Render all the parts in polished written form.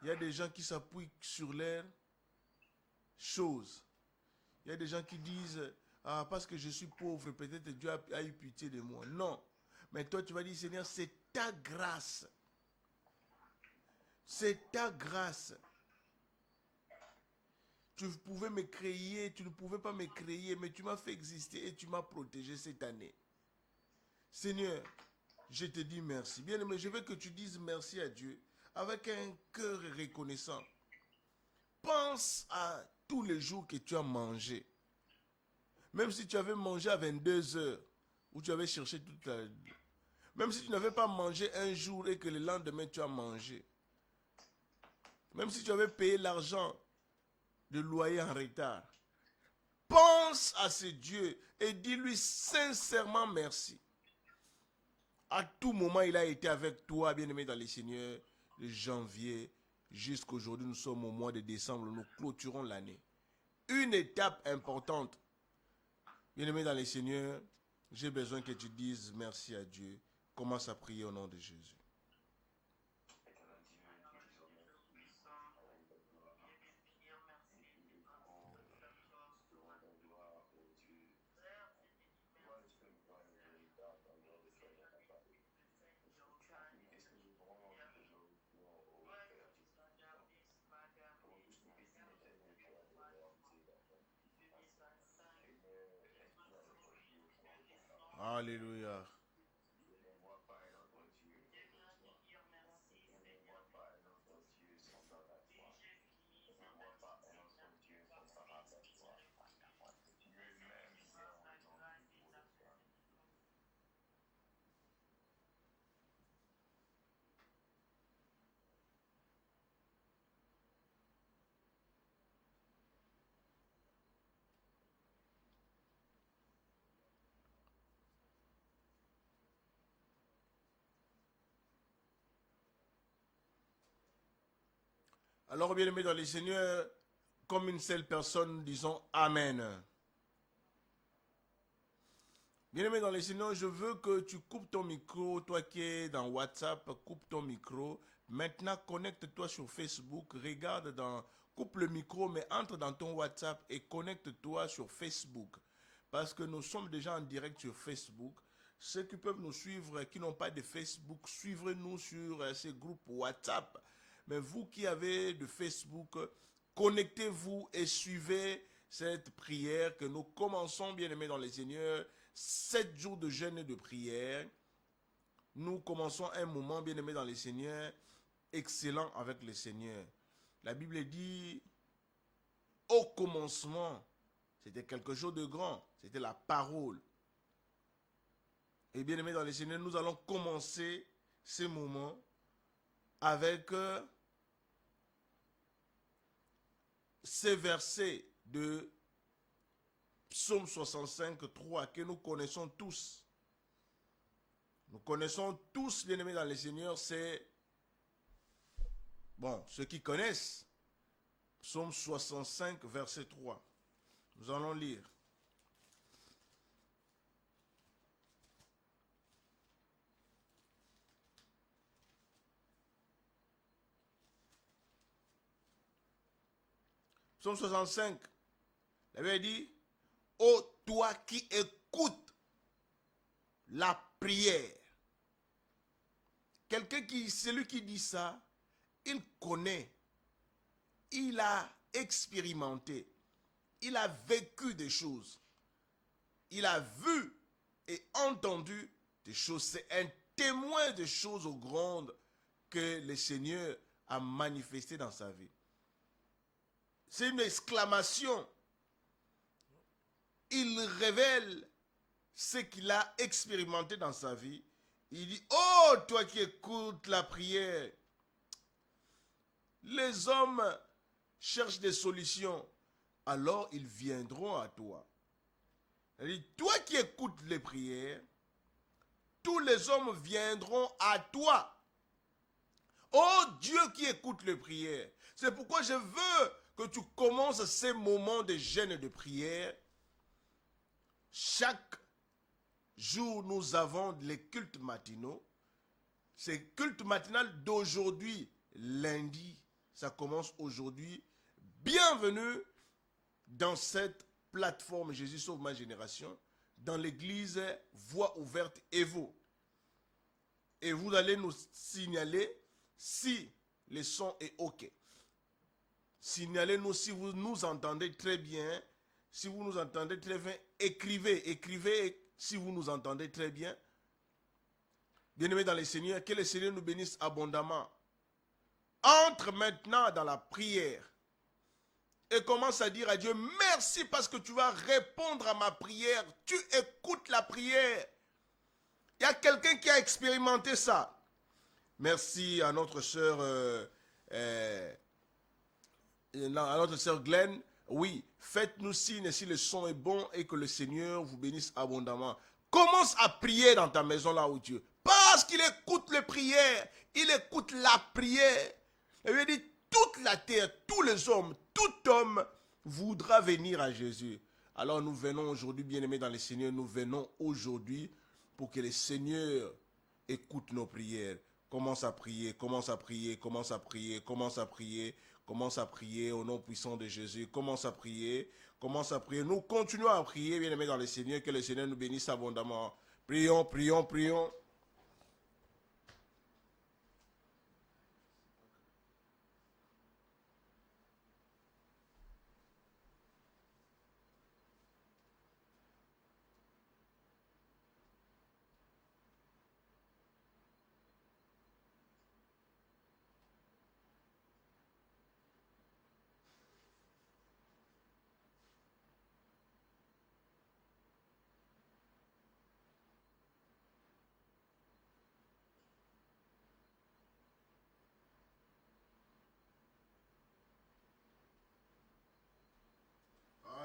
Il y a des gens qui s'appuient sur leurs choses. Il y a des gens qui disent, ah, parce que je suis pauvre, peut-être Dieu a eu pitié de moi. Non. Mais toi, tu vas dire, Seigneur, c'est ta grâce. C'est ta grâce. Tu pouvais me créer, tu ne pouvais pas me créer, mais tu m'as fait exister et tu m'as protégé cette année. Seigneur, je te dis merci. Bien-aimé, je veux que tu dises merci à Dieu avec un cœur reconnaissant. Pense à tous les jours que tu as mangé. Même si tu avais mangé à 22 heures, ou tu avais cherché toute la... Même si tu n'avais pas mangé un jour et que le lendemain tu as mangé. Même si tu avais payé l'argent de loyer en retard. Pense à ce Dieu et dis-lui sincèrement merci. À tout moment, il a été avec toi, bien-aimé dans les Seigneurs, de janvier jusqu'aujourd'hui. Nous sommes au mois de décembre, nous clôturons l'année. Une étape importante. Bien-aimé dans les Seigneurs, j'ai besoin que tu dises merci à Dieu. Commence à prier au nom de Jésus. Alléluia. Alors, bien-aimé dans les Seigneurs, comme une seule personne, disons Amen. Bien-aimé dans les Seigneurs, je veux que tu coupes ton micro, toi qui es dans WhatsApp, coupe ton micro. Maintenant, connecte-toi sur Facebook, regarde dans... Coupe le micro, mais entre dans ton WhatsApp et connecte-toi sur Facebook. Parce que nous sommes déjà en direct sur Facebook. Ceux qui peuvent nous suivre, qui n'ont pas de Facebook, suivez-nous sur ces groupes WhatsApp. Mais vous qui avez de Facebook, connectez-vous et suivez cette prière que nous commençons, bien-aimés dans les Seigneurs, 7 jours de jeûne et de prière. Nous commençons un moment, bien-aimés dans les Seigneurs, excellent avec le Seigneur. La Bible dit, au commencement, c'était quelque chose de grand, c'était la parole. Et bien-aimés dans les Seigneurs, nous allons commencer ce moment avec ces versets de Psaume 65, 3 que nous connaissons tous. Nous connaissons tous, bien-aimés dans les Seigneurs, c'est, bon, ceux qui connaissent, Psaume 65, verset 3. Nous allons lire. Psaume 65, la Bible dit, ô toi qui écoutes la prière. Quelqu'un qui, celui qui dit ça, il connaît, il a expérimenté, il a vécu des choses, il a vu et entendu des choses. C'est un témoin des choses grandes que le Seigneur a manifestées dans sa vie. C'est une exclamation. Il révèle ce qu'il a expérimenté dans sa vie. Il dit, oh, toi qui écoutes la prière, les hommes cherchent des solutions, alors ils viendront à toi. Il dit, toi qui écoutes les prières, tous les hommes viendront à toi. Oh Dieu qui écoute les prières. C'est pourquoi je veux que tu commences ces moments de jeûne et de prière. Chaque jour, nous avons les cultes matinaux. Ces cultes matinaux d'aujourd'hui, lundi Ça commence aujourd'hui. Bienvenue dans cette plateforme Jésus sauve ma génération, dans l'église Voix ouverte Evo. Et vous allez nous signaler si le son est OK. Signalez-nous si vous nous entendez très bien. Si vous nous entendez très bien, écrivez si vous nous entendez très bien. Bien-aimés dans le Seigneur, que le Seigneur nous bénisse abondamment. Entre maintenant dans la prière et commence à dire à Dieu, merci parce que tu vas répondre à ma prière. Tu écoutes la prière. Il y a quelqu'un qui a expérimenté ça. Merci à notre sœur Glenn. Oui, faites-nous signe si le son est bon et que le Seigneur vous bénisse abondamment. Commence à prier dans ta maison là où tu es. Parce qu'il écoute les prières. Il écoute la prière. Il lui dit, toute la terre, tous les hommes, tout homme voudra venir à Jésus. Alors nous venons aujourd'hui, bien-aimés dans le Seigneur, nous venons aujourd'hui pour que le Seigneur écoute nos prières. Commence à prier, commence à prier, commence à prier, commence à prier. Commence à prier au nom puissant de Jésus. Commence à prier. Commence à prier. Nous continuons à prier, bien-aimés dans le Seigneur. Que le Seigneur nous bénisse abondamment. Prions, prions, prions.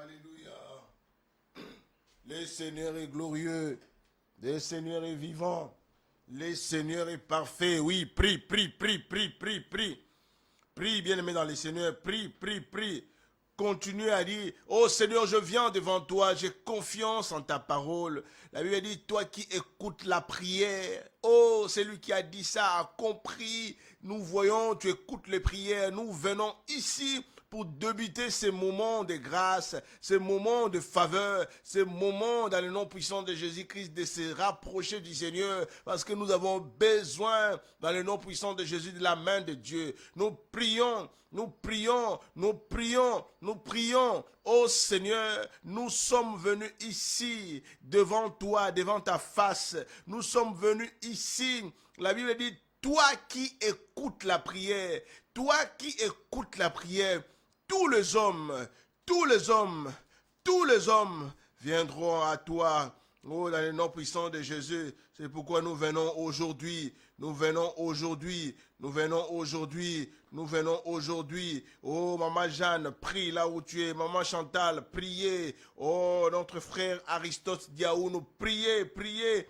Alléluia. Le Seigneur est glorieux. Le Seigneur est vivant. Le Seigneur est parfait. Oui, prie, prie, prie, prie, prie, prie. Prie, bien-aimé dans le Seigneur. Prie, prie, prie. Continue à dire, oh Seigneur, je viens devant toi, j'ai confiance en ta parole. La Bible dit, toi qui écoutes la prière, oh, celui qui a dit ça a compris. Nous voyons, tu écoutes les prières, nous venons ici pour débuter ces moments de grâce, ces moments de faveur, ces moments dans le nom puissant de Jésus-Christ de se rapprocher du Seigneur, parce que nous avons besoin dans le nom puissant de Jésus de la main de Dieu. Nous prions. Nous prions, nous prions, nous prions. Oh Seigneur, nous sommes venus ici devant toi, devant ta face. Nous sommes venus ici. La Bible dit, toi qui écoutes la prière, toi qui écoutes la prière, tous les hommes, tous les hommes, tous les hommes viendront à toi. Oh, dans le nom puissant de Jésus, c'est pourquoi nous venons aujourd'hui, nous venons aujourd'hui, nous venons aujourd'hui, nous venons aujourd'hui. Oh, Maman Jeanne, prie là où tu es. Maman Chantal, priez. Oh, notre frère Aristote Diaou, nous priez, priez.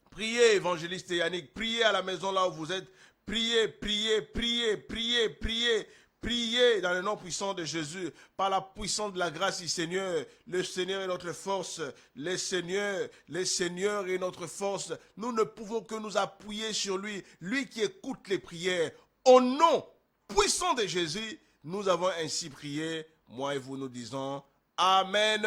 Priez, évangéliste Yannick, priez à la maison là où vous êtes. Priez, priez, priez, priez, priez. Priez dans le nom puissant de Jésus, par la puissance de la grâce du Seigneur. Le Seigneur est notre force. Le Seigneur est notre force. Nous ne pouvons que nous appuyer sur lui, lui qui écoute les prières. Au nom puissant de Jésus, nous avons ainsi prié. Moi et vous nous disons Amen.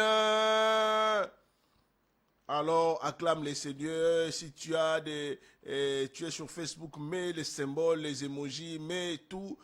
Alors, acclame les seigneurs. Si tu as tu es sur Facebook, mets les symboles, les emojis, mets tout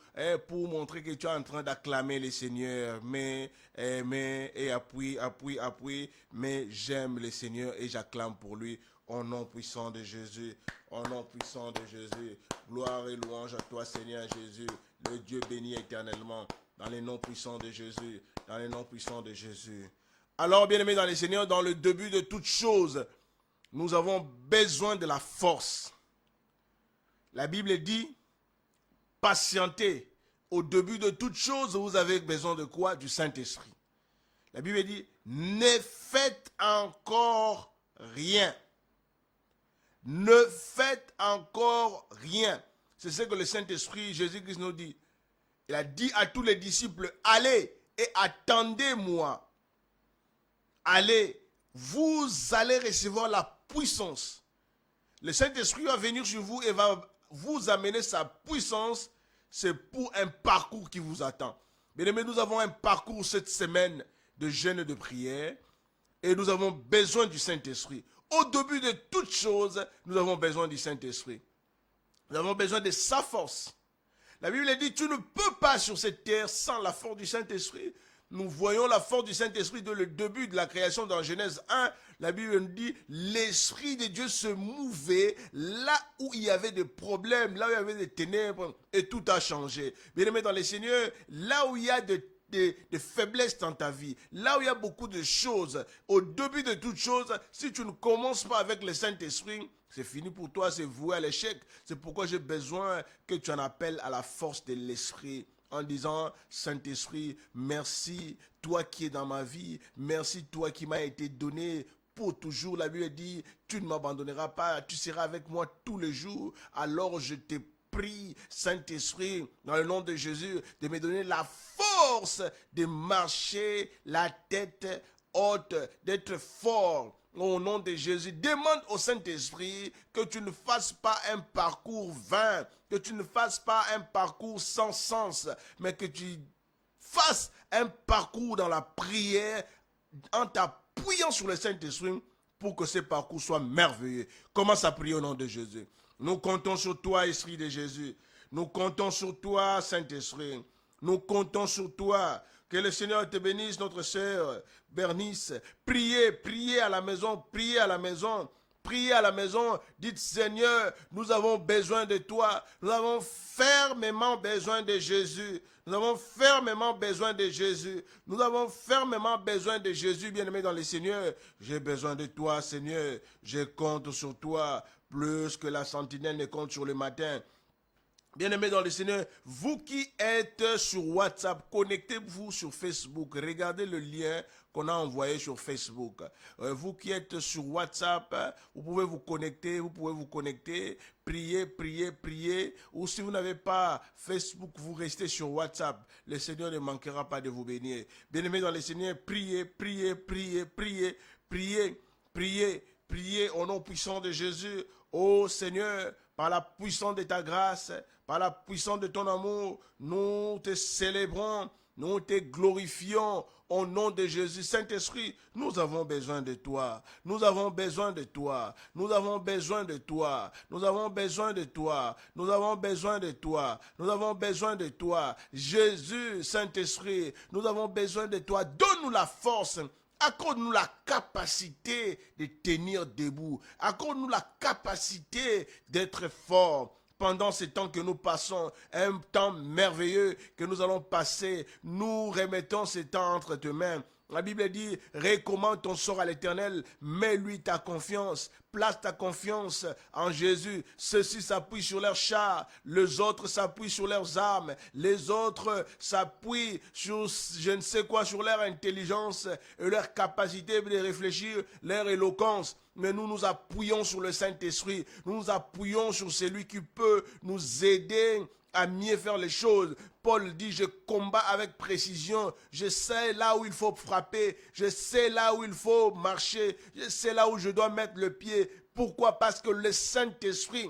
pour montrer que tu es en train d'acclamer les seigneurs. Mais et appuie, appuie, appuie. Mais j'aime le Seigneur et j'acclame pour lui. Au nom puissant de Jésus. Au nom puissant de Jésus. Gloire et louange à toi, Seigneur Jésus. Le Dieu béni éternellement. Dans les noms puissants de Jésus. Dans les noms puissants de Jésus. Alors, bien-aimés dans le Seigneur, dans le début de toute chose, nous avons besoin de la force. La Bible dit, patientez. Au début de toute chose, vous avez besoin de quoi? Du Saint-Esprit. La Bible dit, ne faites encore rien. Ne faites encore rien. C'est ce que le Saint-Esprit, Jésus-Christ nous dit. Il a dit à tous les disciples, allez et attendez-moi. Allez, vous allez recevoir la puissance. Le Saint-Esprit va venir sur vous et va vous amener sa puissance c'est pour un parcours qui vous attend. Bien-aimés, nous avons un parcours cette semaine de jeûne et de prière et nous avons besoin du Saint-Esprit. Au début de toutes choses, nous avons besoin du Saint-Esprit. Nous avons besoin de sa force. La Bible dit, tu ne peux pas sur cette terre sans la force du Saint-Esprit. Nous voyons la force du Saint-Esprit dès le début de la création dans Genèse 1. La Bible nous dit, l'Esprit de Dieu se mouvait là où il y avait des problèmes, là où il y avait des ténèbres, et tout a changé. Bien-aimés dans les Seigneurs, là où il y a des faiblesses dans ta vie, là où il y a beaucoup de choses, au début de toutes choses, si tu ne commences pas avec le Saint-Esprit, c'est fini pour toi, c'est voué à l'échec. C'est pourquoi j'ai besoin que tu en appelles à la force de l'Esprit en disant, Saint-Esprit, merci, toi qui es dans ma vie, merci, toi qui m'as été donné pour toujours. La Bible dit, tu ne m'abandonneras pas, tu seras avec moi tous les jours. Alors je te prie, Saint-Esprit, dans le nom de Jésus, de me donner la force de marcher la tête haute, d'être fort. Au nom de Jésus, demande au Saint-Esprit que tu ne fasses pas un parcours vain, que tu ne fasses pas un parcours sans sens, mais que tu fasses un parcours dans la prière en t'appuyant sur le Saint-Esprit pour que ce parcours soit merveilleux. Commence à prier au nom de Jésus. Nous comptons sur toi, Esprit de Jésus. Nous comptons sur toi, Saint-Esprit. Nous comptons sur toi. Que le Seigneur te bénisse, notre sœur Bernice. Priez, priez à la maison, priez à la maison. Priez à la maison, dites Seigneur, nous avons besoin de toi. Nous avons fermement besoin de Jésus. Nous avons fermement besoin de Jésus. Nous avons fermement besoin de Jésus, bien-aimé dans le Seigneur. J'ai besoin de toi, Seigneur. Je compte sur toi plus que la sentinelle ne compte sur le matin. Bien-aimés dans le Seigneur, vous qui êtes sur WhatsApp, connectez-vous sur Facebook. Regardez le lien qu'on a envoyé sur Facebook. Vous qui êtes sur WhatsApp, vous pouvez vous connecter, prier, prier, prier. Ou si vous n'avez pas Facebook, vous restez sur WhatsApp. Le Seigneur ne manquera pas de vous bénir. Bien-aimés dans le Seigneur, priez, priez, priez, priez, priez, priez, priez au nom puissant de Jésus. Ô Seigneur, par la puissance de ta grâce, par la puissance de ton amour, nous te célébrons, nous te glorifions au nom de Jésus. Saint-Esprit, nous avons besoin de toi. Nous avons besoin de toi. Nous avons besoin de toi. Nous avons besoin de toi. Nous avons besoin de toi. Nous avons besoin de toi. Jésus, Saint-Esprit, nous avons besoin de toi. Donne-nous la force. Accorde-nous la capacité de tenir debout. Accorde-nous la capacité d'être fort. Pendant ce temps que nous passons, un temps merveilleux que nous allons passer, nous remettons ce temps entre tes mains. La Bible dit, recommande ton sort à l'Éternel, mets-lui ta confiance, place ta confiance en Jésus. Ceux-ci s'appuient sur leurs chars, les autres s'appuient sur leurs armes, les autres s'appuient sur je ne sais quoi, sur leur intelligence et leur capacité de réfléchir, leur éloquence. Mais nous nous appuyons sur le Saint-Esprit, nous nous appuyons sur celui qui peut nous aider à mieux faire les choses. Paul dit, je combats avec précision, je sais là où il faut frapper, je sais là où il faut marcher, je sais là où je dois mettre le pied. Pourquoi? Parce que le Saint-Esprit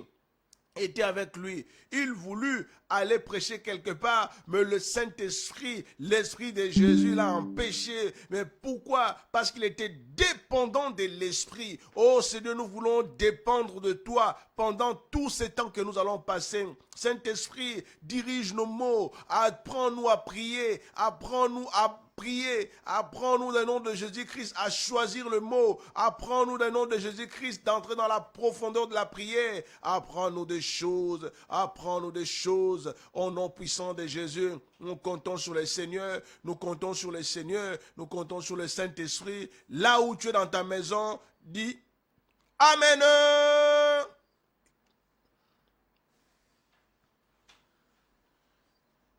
était avec lui. Il voulut aller prêcher quelque part, mais le Saint-Esprit, l'Esprit de Jésus l'a empêché. Mais pourquoi? Parce qu'il était dépendant de l'Esprit. Oh Seigneur, nous voulons dépendre de toi pendant tous ces temps que nous allons passer. Saint-Esprit, dirige nos mots, apprends-nous à prier, apprends-nous à prier, apprends-nous dans le nom de Jésus-Christ à choisir le mot, apprends-nous dans le nom de Jésus-Christ d'entrer dans la profondeur de la prière, apprends-nous des choses, au nom puissant de Jésus. Nous comptons sur le Seigneur, nous comptons sur le Seigneur, nous comptons sur le Saint-Esprit. Là où tu es dans ta maison, dis Amen.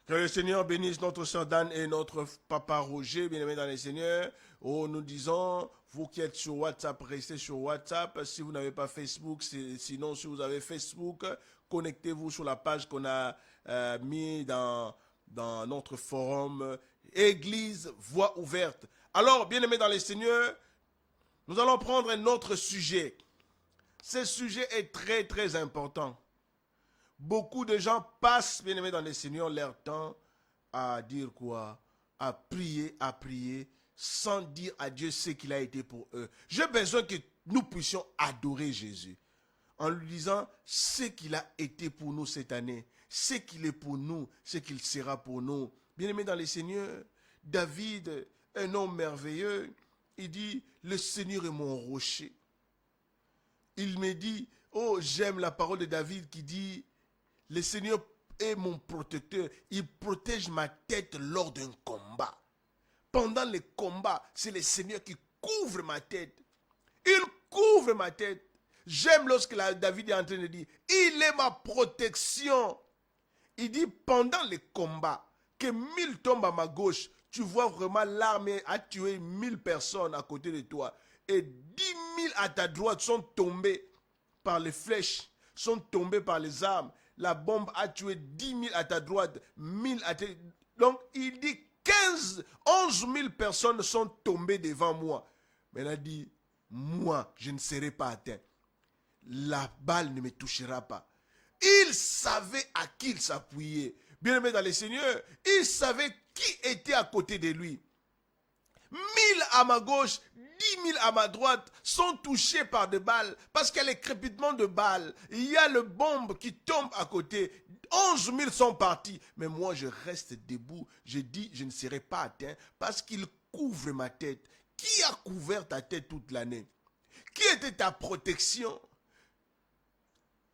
Que le Seigneur bénisse notre sœur Dan et notre papa Roger, bien-aimés dans le Seigneur. Oh, nous disons, vous qui êtes sur WhatsApp, restez sur WhatsApp. Si vous n'avez pas Facebook, sinon si vous avez Facebook, connectez-vous sur la page qu'on a mis dans notre forum Église Voix Ouverte. Alors, bien-aimés dans le Seigneur, nous allons prendre un autre sujet. Ce sujet est très très important. Beaucoup de gens passent, bien aimés dans le Seigneur, leur temps à dire quoi? À prier, sans dire à Dieu ce qu'il a été pour eux. J'ai besoin que nous puissions adorer Jésus en lui disant ce qu'il a été pour nous cette année, ce qu'il est pour nous, ce qu'il sera pour nous. Bien-aimé dans le Seigneur, David, un homme merveilleux, il dit, le Seigneur est mon rocher. Il me dit, oh, j'aime la parole de David qui dit, le Seigneur est mon protecteur. Il protège ma tête lors d'un combat. Pendant les combats, c'est le Seigneur qui couvre ma tête. Il couvre ma tête. J'aime lorsque David est en train de dire, il est ma protection. Il dit, pendant les combats, que 1000 tombent à ma gauche, tu vois vraiment l'armée a tué 1000 personnes à côté de toi. Et 10 000 à ta droite sont tombés par les flèches, sont tombés par les armes. La bombe a tué 10 000 à ta droite, 1000 à ta... Donc, il dit 11 000 personnes sont tombées devant moi. Mais il a dit, moi, je ne serai pas atteint. La balle ne me touchera pas. Il savait à qui il s'appuyait. Bien-aimé dans le Seigneur, il savait qui était à côté de lui. 1000 à ma gauche, 10 000 à ma droite sont touchés par des balles. Parce qu'il y a les crépitements de balles. Il y a le bombe qui tombe à côté. 11 000 sont partis. Mais moi, je reste debout. Je dis, je ne serai pas atteint parce qu'il couvre ma tête. Qui a couvert ta tête toute l'année? Qui était ta protection?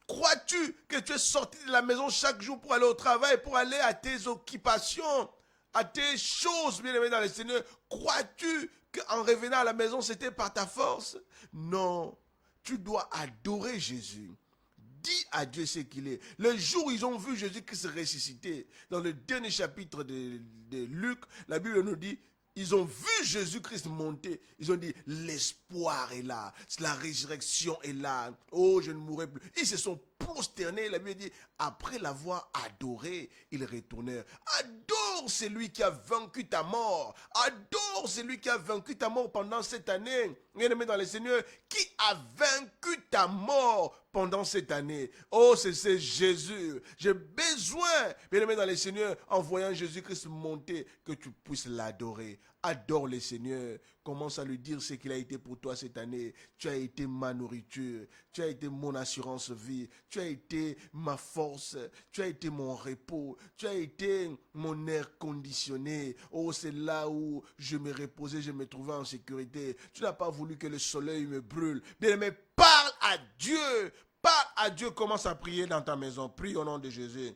Crois-tu que tu es sorti de la maison chaque jour pour aller au travail, pour aller à tes occupations, à tes choses, bien aimé dans le Seigneur? Crois-tu qu'en revenant à la maison, c'était par ta force? Non, tu dois adorer Jésus. Dis à Dieu ce qu'il est. Le jour où ils ont vu Jésus-Christ ressuscité, dans le dernier chapitre de Luc, la Bible nous dit, ils ont vu Jésus-Christ monter. Ils ont dit, l'espoir est là. La résurrection est là. Oh, je ne mourrai plus. Ils se sont prosternés. La Bible dit, après l'avoir adoré, ils retournèrent. Adore celui qui a vaincu ta mort. Adore celui qui a vaincu ta mort pendant cette année. Bien-aimé dans le Seigneur, qui a vaincu ta mort pendant cette année? Oh, c'est Jésus. J'ai besoin, bien-aimé dans le Seigneur, en voyant Jésus-Christ monter, que tu puisses l'adorer. Adore le Seigneur. Commence à lui dire ce qu'il a été pour toi cette année. Tu as été ma nourriture. Tu as été mon assurance vie. Tu as été ma force. Tu as été mon repos. Tu as été mon air conditionné. Oh, c'est là où je me reposais, je me trouvais en sécurité. Tu n'as pas voulu que le soleil me brûle. Bien-aimé, parle à Dieu. Parle à Dieu. Commence à prier dans ta maison. Prie au nom de Jésus.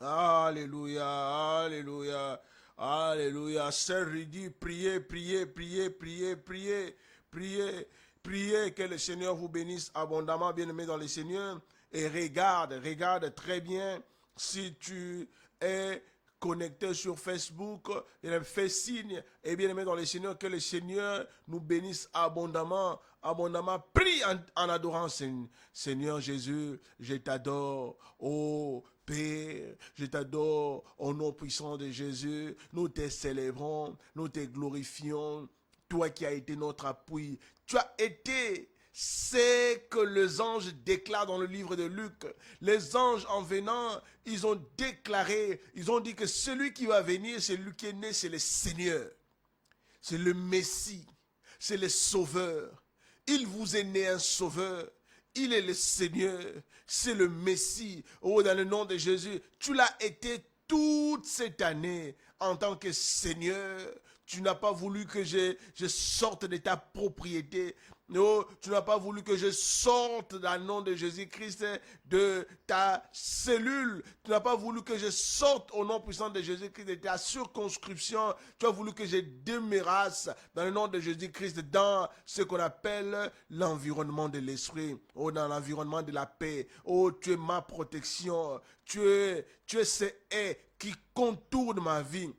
Alléluia. Alléluia. Alléluia. Sœur Rudy, priez, priez, priez, priez, priez, priez, priez, que le Seigneur vous bénisse abondamment, bien-aimé dans le Seigneur. Et regarde très bien si tu es connecté sur Facebook, fais signe, et bien-aimé dans le Seigneur, que le Seigneur nous bénisse abondamment, abondamment. Prie en adorant Seigneur Jésus, je t'adore, oh Père, je t'adore au nom puissant de Jésus. Nous te célébrons, nous te glorifions. Toi qui as été notre appui, tu as été ce que les anges déclarent dans le livre de Luc. Les anges en venant, ils ont déclaré, ils ont dit que celui qui va venir, c'est lui qui est né, c'est le Seigneur. C'est le Messie, c'est le Sauveur. Il vous est né un Sauveur. Il est le Seigneur, c'est le Messie. Oh, dans le nom de Jésus, tu l'as été toute cette année en tant que Seigneur. Tu n'as pas voulu que je sorte de ta propriété. Non, tu n'as pas voulu que je sorte dans le nom de Jésus-Christ de ta cellule. Tu n'as pas voulu que je sorte au nom puissant de Jésus-Christ de ta circonscription. Tu as voulu que je demeurasse dans le nom de Jésus-Christ dans ce qu'on appelle l'environnement de l'esprit. Oh, dans l'environnement de la paix. Oh, tu es ma protection. Tu es ce haie qui contourne ma vie.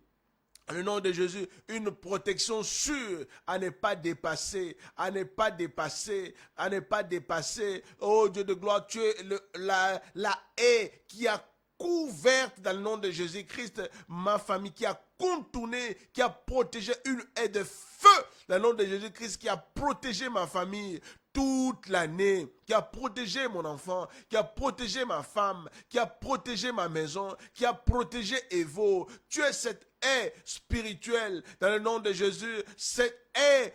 Dans le nom de Jésus, une protection sûre à ne pas dépasser, à ne pas dépasser, à ne pas dépasser. Oh Dieu de gloire, tu es la haie qui a couverte dans le nom de Jésus-Christ, ma famille, qui a contourné, qui a protégé, une haie de feu dans le nom de Jésus-Christ, qui a protégé ma famille. toute l'année, qui a protégé mon enfant, qui a protégé ma femme, qui a protégé ma maison, qui a protégé Evo. Tu es cette haie spirituelle dans le nom de Jésus, cette haie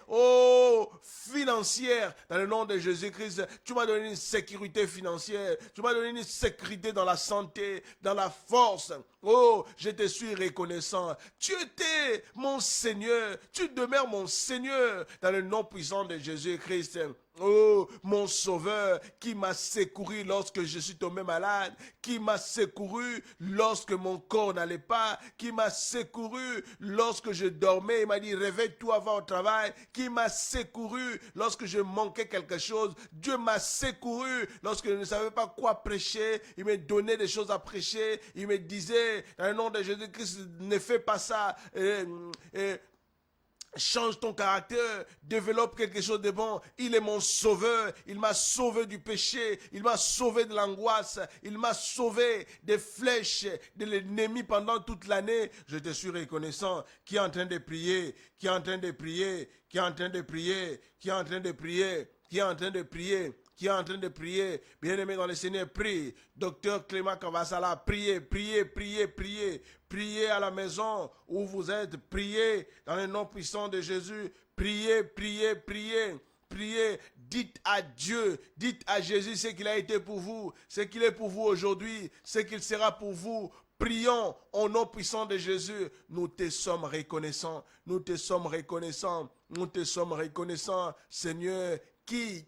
financière dans le nom de Jésus-Christ. Tu m'as donné une sécurité financière, tu m'as donné une sécurité dans la santé, dans la force. Oh, je te suis reconnaissant. Tu étais mon Seigneur, tu demeures mon Seigneur dans le nom puissant de Jésus-Christ. Oh, mon sauveur, qui m'a secouru lorsque je suis tombé malade, qui m'a secouru lorsque mon corps n'allait pas, qui m'a secouru lorsque je dormais, il m'a dit réveille-toi, va au travail, qui m'a secouru lorsque je manquais quelque chose. Dieu m'a secouru lorsque je ne savais pas quoi prêcher, il me donnait des choses à prêcher, il me disait dans le nom de Jésus-Christ, ne fais pas ça, change ton caractère, développe quelque chose de bon. Il est mon sauveur, il m'a sauvé du péché, il m'a sauvé de l'angoisse, il m'a sauvé des flèches de l'ennemi pendant toute l'année. Je te suis reconnaissant. Qui est en train de prier, qui est en train de prier, qui est en train de prier, qui est en train de prier, qui est en train de prier, qui est en train de prier, bien-aimé dans le Seigneur, prie. Docteur Clément Kavasala, priez, priez, priez, priez. Priez à la maison où vous êtes, priez dans le nom puissant de Jésus. Priez, priez, priez. Priez, dites à Dieu, dites à Jésus ce qu'il a été pour vous, ce qu'il est pour vous aujourd'hui, ce qu'il sera pour vous. Prions au nom puissant de Jésus. Nous te sommes reconnaissants, nous te sommes reconnaissants, nous te sommes reconnaissants, Seigneur, qui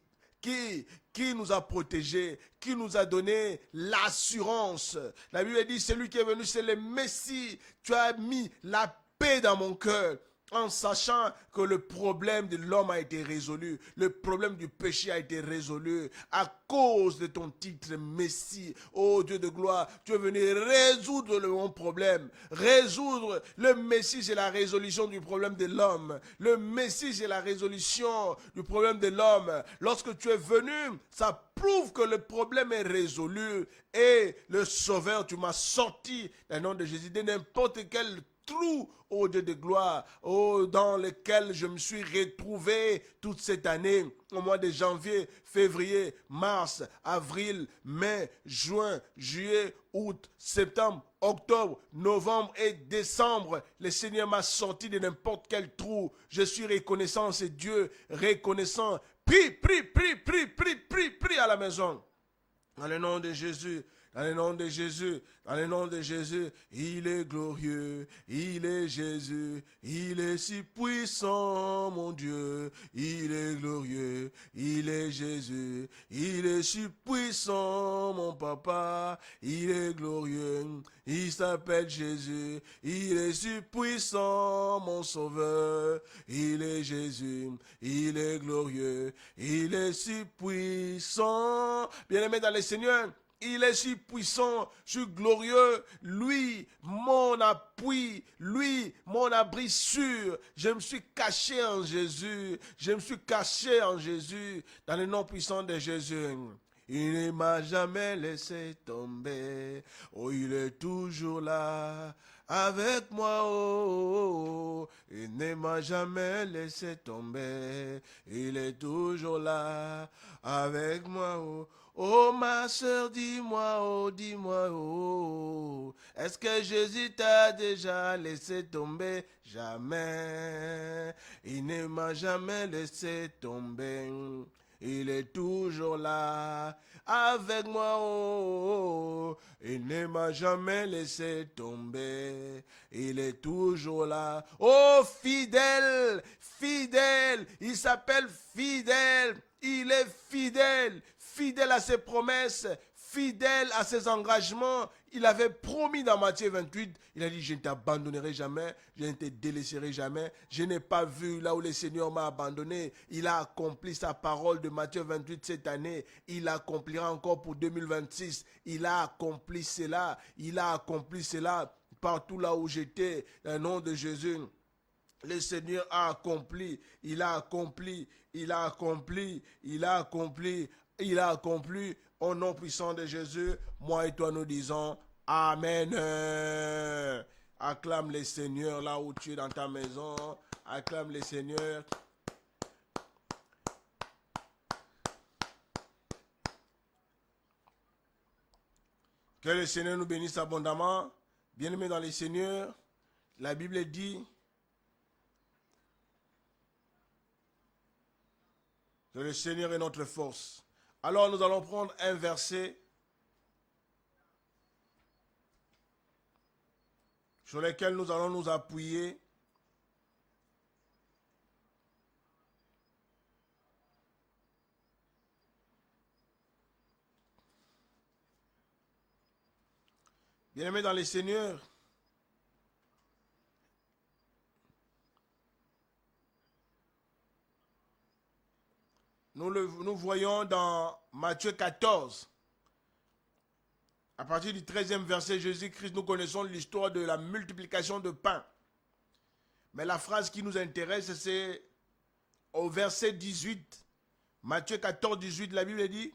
nous a protégés, qui nous a donné l'assurance. La Bible dit, celui qui est venu, c'est le Messie. Tu as mis la paix dans mon cœur, en sachant que le problème de l'homme a été résolu, le problème du péché a été résolu à cause de ton titre Messie. Oh Dieu de gloire, tu es venu résoudre mon problème. Résoudre, le Messie c'est la résolution du problème de l'homme. Le Messie c'est la résolution du problème de l'homme. Lorsque tu es venu, ça prouve que le problème est résolu. Et le Sauveur, tu m'as sorti, dans le nom de Jésus, de n'importe quel trou, ô Dieu de gloire, dans lequel je me suis retrouvé toute cette année, au mois de janvier, février, mars, avril, mai, juin, juillet, août, septembre, octobre, novembre et décembre. Le Seigneur m'a sorti de n'importe quel trou. Je suis reconnaissant, c'est Dieu, reconnaissant. Prie, prie, prie, prie, prie, prie, prie à la maison. Dans le nom de Jésus. Dans le nom de Jésus, dans le nom de Jésus, il est glorieux, il est Jésus, il est si puissant, mon Dieu, il est glorieux, il est Jésus, il est si puissant, mon papa, il est glorieux, il s'appelle Jésus, il est si puissant, mon sauveur, il est Jésus, il est glorieux, il est si puissant. Bien-aimé dans le Seigneur, il est si puissant, si glorieux, lui, mon appui, lui, mon abri sûr. Je me suis caché en Jésus, je me suis caché en Jésus, dans le nom puissant de Jésus. Il ne m'a jamais laissé tomber, oh, il est toujours là, avec moi, oh, il ne m'a jamais laissé tomber, il est toujours là, avec moi, oh. Oh ma soeur, dis-moi, oh, est-ce que Jésus t'a déjà laissé tomber? Jamais, il ne m'a jamais laissé tomber, il est toujours là, avec moi, oh, il ne m'a jamais laissé tomber, il est toujours là, oh fidèle, fidèle, il s'appelle fidèle, il est fidèle, fidèle à ses promesses, fidèle à ses engagements. Il avait promis dans Matthieu 28, il a dit, je ne t'abandonnerai jamais, je ne te délaisserai jamais. Je n'ai pas vu là où le Seigneur m'a abandonné. Il a accompli sa parole de Matthieu 28 cette année. Il accomplira encore pour 2026. Il a accompli cela. Il a accompli cela partout là où j'étais, dans le nom de Jésus. Le Seigneur a accompli, il a accompli, il a accompli, il a accompli. Il a accompli au nom puissant de Jésus. Moi et toi nous disons Amen. Acclame le Seigneur là où tu es dans ta maison. Acclame le Seigneur. Que le Seigneur nous bénisse abondamment. Bien-aimés dans les Seigneurs, la Bible dit que le Seigneur est notre force. Alors nous allons prendre un verset sur lequel nous allons nous appuyer. Bien-aimés dans les Seigneurs, nous voyons dans Matthieu 14, à partir du 13e verset, Jésus-Christ, nous connaissons l'histoire de la multiplication de pain. Mais la phrase qui nous intéresse, c'est au verset 18. Matthieu 14, 18, la Bible dit,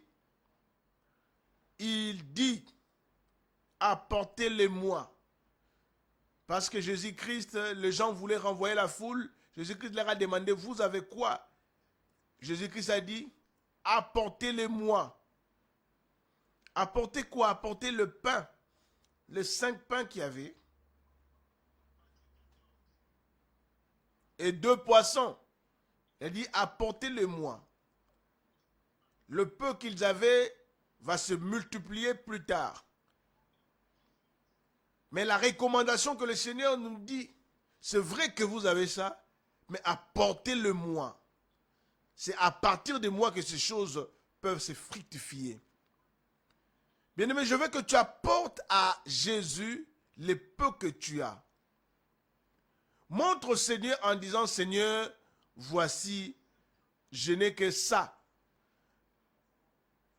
il dit, apportez-les-moi. Parce que Jésus-Christ, les gens voulaient renvoyer la foule. Jésus-Christ leur a demandé, vous avez quoi? Jésus-Christ a dit, apportez-les-moi. Apportez quoi? Apportez le pain. Les 5 pains qu'il y avait. Et 2 poissons. Il a dit, apportez-les-moi. Le peu qu'ils avaient va se multiplier plus tard. Mais la recommandation que le Seigneur nous dit, c'est vrai que vous avez ça, mais apportez-le-moi. C'est à partir de moi que ces choses peuvent se fructifier. Bien-aimé, je veux que tu apportes à Jésus les peu que tu as. Montre au Seigneur en disant, Seigneur, voici, je n'ai que ça.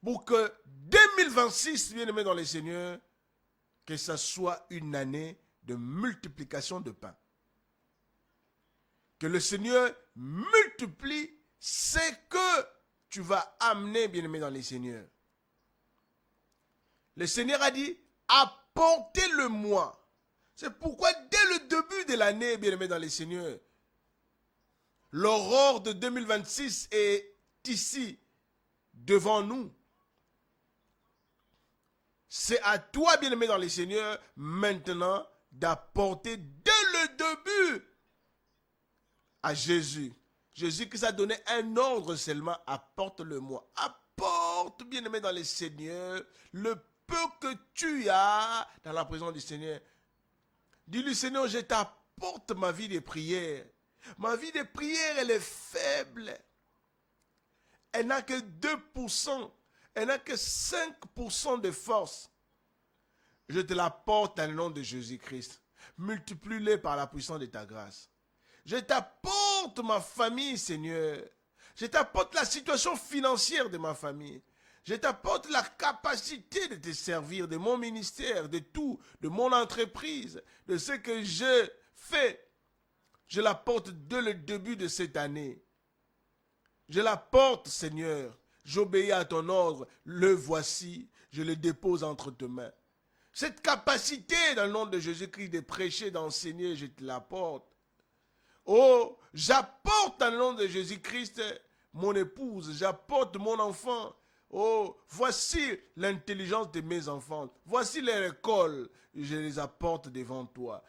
Pour que 2026, bien-aimé dans les Seigneurs, que ce soit une année de multiplication de pain. Que le Seigneur multiplie ce que tu vas amener, bien-aimé dans les Seigneurs. Le Seigneur a dit, apportez-le-moi. C'est pourquoi dès le début de l'année, bien-aimé dans les Seigneurs, l'aurore de 2026 est ici, devant nous. C'est à toi, bien-aimé dans les Seigneurs, maintenant d'apporter dès le début à Jésus. Jésus qui a donné un ordre seulement, apporte-le-moi. Apporte, bien-aimé dans les Seigneurs, le peu que tu as dans la présence du Seigneur. Dis-lui, Seigneur, je t'apporte ma vie de prière. Ma vie de prière, elle est faible. Elle n'a que 2%. Elle n'a que 5% de force. Je te l'apporte dans le nom de Jésus-Christ. Multiplie-les par la puissance de ta grâce. Je t'apporte ma famille, Seigneur. Je t'apporte la situation financière de ma famille. Je t'apporte la capacité de te servir, de mon ministère, de tout, de mon entreprise, de ce que je fais. Je l'apporte dès le début de cette année. Je l'apporte, Seigneur. J'obéis à ton ordre. Le voici. Je le dépose entre tes mains. Cette capacité, dans le nom de Jésus-Christ, de prêcher, d'enseigner, je te l'apporte. Oh, j'apporte dans le nom de Jésus-Christ mon épouse. J'apporte mon enfant. Oh, voici l'intelligence de mes enfants. Voici leur école. Je les apporte devant toi.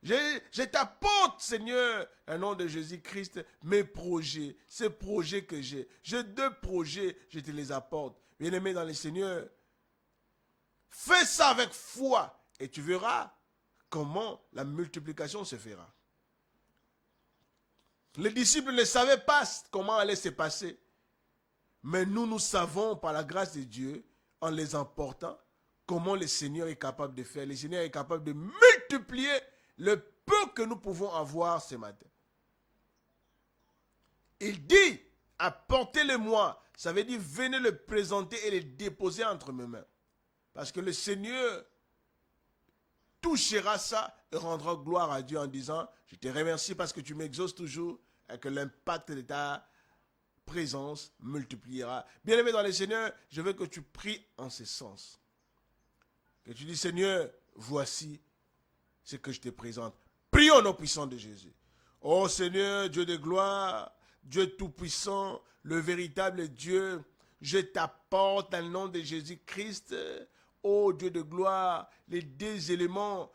Je t'apporte, Seigneur, au nom de Jésus-Christ, mes projets, ces projets que j'ai. J'ai 2 projets, je te les apporte. Bien-aimé dans le Seigneur, fais ça avec foi et tu verras comment la multiplication se fera. Les disciples ne savaient pas comment allait se passer. Mais nous savons par la grâce de Dieu, en les emportant, comment le Seigneur est capable de faire. Le Seigneur est capable de multiplier le peu que nous pouvons avoir ce matin. Il dit, apportez-le-moi. Ça veut dire, venez le présenter et le déposer entre mes mains. Parce que le Seigneur touchera ça et rendra gloire à Dieu en disant, je te remercie parce que tu m'exauces toujours et que l'impact de ta présence multipliera. Bien-aimé dans le Seigneur, je veux que tu pries en ce sens. Que tu dis, Seigneur, voici ce que je te présente. Prions au puissant de Jésus. Oh Seigneur, Dieu de gloire, Dieu tout-puissant, le véritable Dieu, je t'apporte dans le nom de Jésus-Christ ô Dieu de gloire, les 2 éléments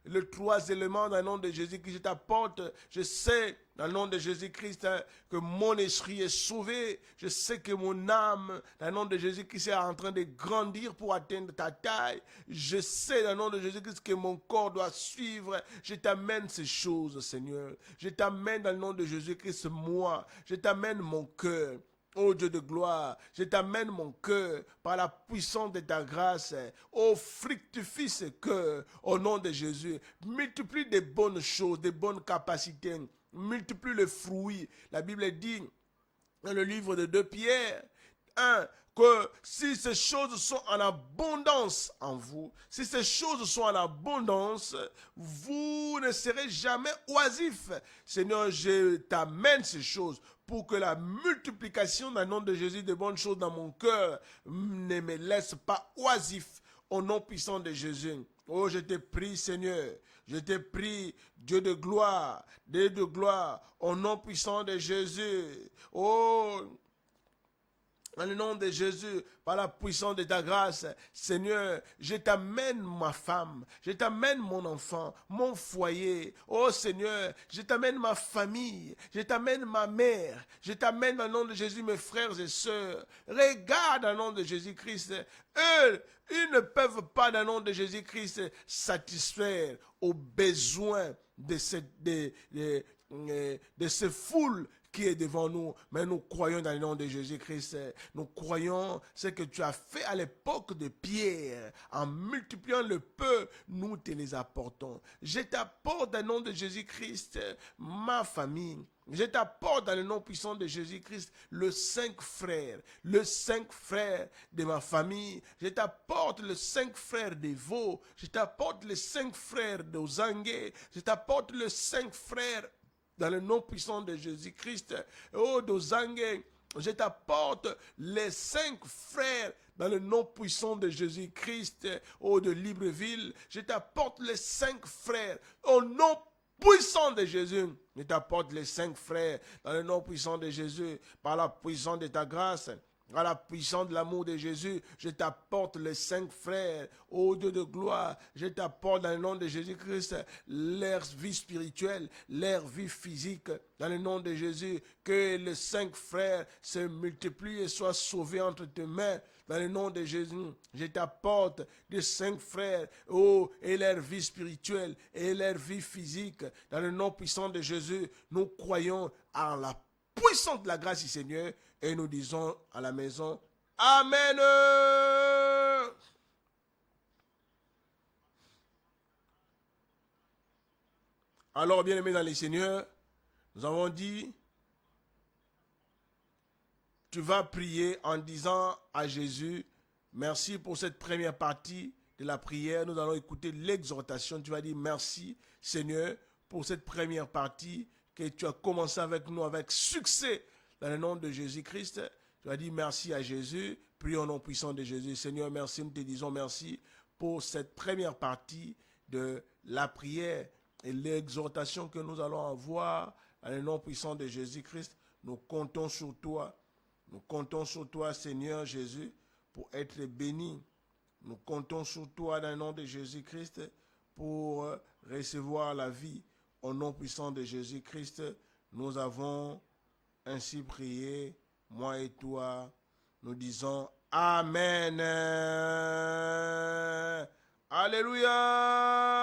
les 3 éléments dans le nom de Jésus-Christ, je t'apporte. Je sais, dans le nom de Jésus-Christ, que mon esprit est sauvé. Je sais que mon âme, dans le nom de Jésus-Christ, est en train de grandir pour atteindre ta taille. Je sais, dans le nom de Jésus-Christ, que mon corps doit suivre. Je t'amène ces choses, Seigneur. Je t'amène dans le nom de Jésus-Christ, moi. Je t'amène mon cœur. Ô Dieu de gloire, je t'amène mon cœur par la puissance de ta grâce. Ô fructifie ce cœur au nom de Jésus. Multiplie des bonnes choses, des bonnes capacités. Multiplie les fruits. La Bible dit dans le livre de 2 Pierre 1 que si ces choses sont en abondance en vous, si ces choses sont en abondance, vous ne serez jamais oisifs. Seigneur, je t'amène ces choses pour que la multiplication dans le nom de Jésus de bonnes choses dans mon cœur ne me laisse pas oisif au nom puissant de Jésus. Oh, je te prie, Seigneur. Je te prie, Dieu de gloire, au nom puissant de Jésus. Oh, dans le nom de Jésus, par la puissance de ta grâce, Seigneur, je t'amène ma femme, je t'amène mon enfant, mon foyer. Oh Seigneur, je t'amène ma famille, je t'amène ma mère, je t'amène dans le nom de Jésus mes frères et sœurs. Regarde dans le nom de Jésus-Christ, eux, ils ne peuvent pas dans le nom de Jésus-Christ satisfaire aux besoins de ces foules qui est devant nous, mais nous croyons dans le nom de Jésus-Christ. Nous croyons ce que tu as fait à l'époque de Pierre. En multipliant le peu, nous te les apportons. Je t'apporte dans le nom de Jésus-Christ ma famille. Je t'apporte dans le nom puissant de Jésus-Christ le 5 frères de ma famille. Je t'apporte les 5 frères des Veaux. Je t'apporte les 5 frères d'Ozangue. Je t'apporte les 5 frères dans le nom puissant de Jésus-Christ. Oh, d'Ozangue, je t'apporte les 5 frères dans le nom puissant de Jésus-Christ. Oh, de Libreville, je t'apporte les 5 frères au nom puissant de Jésus. Je t'apporte les 5 frères dans le nom puissant de Jésus, par la puissance de ta grâce. À la puissance de l'amour de Jésus, je t'apporte les 5 frères, ô Dieu de gloire, je t'apporte dans le nom de Jésus-Christ leur vie spirituelle, leur vie physique, dans le nom de Jésus, que les 5 frères se multiplient et soient sauvés entre tes mains. Dans le nom de Jésus, je t'apporte les 5 frères, oh, et leur vie spirituelle et leur vie physique. Dans le nom puissant de Jésus, nous croyons en la puissance de la grâce du Seigneur. Et nous disons à la maison, Amen. Alors, bien-aimés dans les Seigneurs, nous avons dit, tu vas prier en disant à Jésus, merci pour cette première partie de la prière. Nous allons écouter l'exhortation. Tu vas dire, merci Seigneur pour cette première partie que tu as commencé avec nous avec succès. Dans le nom de Jésus-Christ, tu as dit merci à Jésus. Prions au nom puissant de Jésus. Seigneur, merci. Nous te disons merci pour cette première partie de la prière et l'exhortation que nous allons avoir. Dans le nom puissant de Jésus-Christ, nous comptons sur toi. Nous comptons sur toi, Seigneur Jésus, pour être béni. Nous comptons sur toi dans le nom de Jésus-Christ pour recevoir la vie. Au nom puissant de Jésus-Christ, nous avons ainsi prié, moi et toi, nous disons Amen. Alléluia.